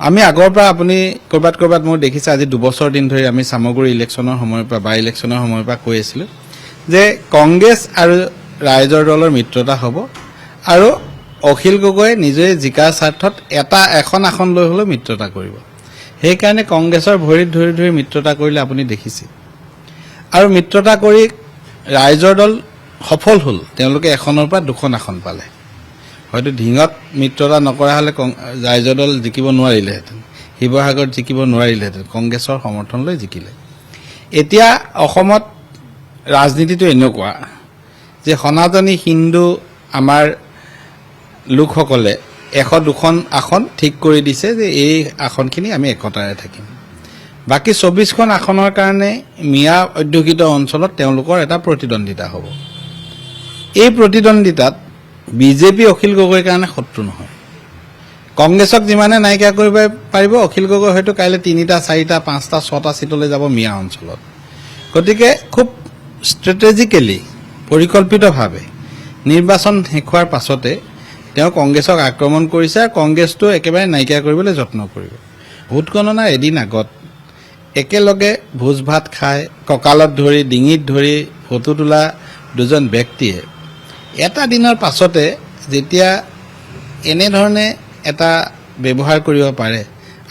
আমি আগৰ পৰা আপুনি কৰবাত মই দেখিছে আজি 2 বছৰ দিন ধৰি আমি সামগ্ৰী ইলেকশ্যনৰ সময়ৰ পৰা বাই ইলেকশ্যনৰ সময়ৰ পৰা কৈ আছিলোঁ যে কংগ্ৰেছ আৰু ৰাইজৰ দলৰ মিত্ৰতা হ'ব আৰু অখিল গগৈ নিজে জিকাৰ স্বাৰ্থত এখন আসন লৈ হলেও মিত্ৰতা কৰিব সেইকাৰণে কংগ্ৰেছৰ ভৰিত ধৰি ধৰি মিত্ৰতা কৰিলে আপুনি দেখিছে আৰু মিত্ৰতা কৰি ৰাইজৰ দল সফল হ'ল তেওঁলোকে এখনৰ পৰা দুখন আসন পালে হয়তো ঢিঙত মিত্ৰতা নকৰা হলে ৰাইজৰ দল জিকিব নোৱাৰিলেহেঁতেন শিৱসাগৰত জিকিব নোৱাৰিলেহেঁতেন কংগ্ৰেছৰ সমৰ্থন লৈ জিকিলে এতিয়া অসমত ৰাজনীতিটো এনেকুৱা যে সনাতনী হিন্দু আমাৰ লোকসকলে 102খন আসন ঠিক কৰি দিছে যে এই আসনখিনি আমি একতাৰে থাকিম বাকি 24খন আসনৰ কাৰণে মিয়া অধ্যুষিত অঞ্চলত তেওঁলোকৰ এটা প্ৰতিদ্বন্দিতা হ'ব এই প্ৰতিদ্বন্দিতাত বিজেপি অখিল গগৈৰ কাৰণে শত্ৰু নহয় কংগ্ৰেছক যিমানে নাইকিয়া কৰিব পাৰিব অখিল গগৈ হয়তো কাইলে 3টা 4টা 5টা 6টা সিটলৈ যাব মিয়া অঞ্চলত গতিকে খুব ষ্ট্ৰেটেজিক্যালি পৰিকল্পিতভাৱে নিৰ্বাচন হেখুৱাৰ পাছতে তেওঁ কংগ্ৰেছক আক্ৰমণ কৰিছে আৰু কংগ্ৰেছটো একেবাৰে নাইকিয়া কৰিবলৈ যত্ন কৰিব ভোট গণনাৰ এদিন আগত একেলগে ভোজ ভাত খায় ককালত ধৰি ডিঙিত ধৰি ফটো তোলা দুজন ব্যক্তিয়ে এটা দিনৰ পাছতে যেতিয়া এনে ধৰণে এটা ব্যৱহাৰ কৰিব পাৰে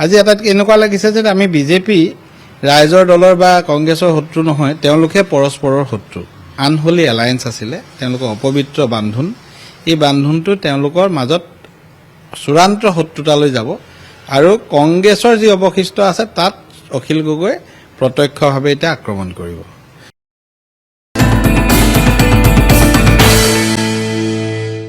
আজি এটা এনেকুৱা লাগিছে যে আমি বিজেপি ৰাইজৰ দলৰ বা কংগ্ৰেছৰ শত্ৰু নহয় তেওঁলোকে পৰস্পৰৰ শত্ৰু আনহলি এলায়েন্স আছিলে তেওঁলোকৰ অপবিত্ৰ বান্ধোন এই বান্ধোনটো তেওঁলোকৰ মাজত চূড়ান্ত শত্ৰুতালৈ যাব আৰু কংগ্ৰেছৰ যি অৱশিষ্ট আছে তাত অখিল গগৈ প্ৰত্যক্ষভাৱে এটা আক্ৰমণ কৰিব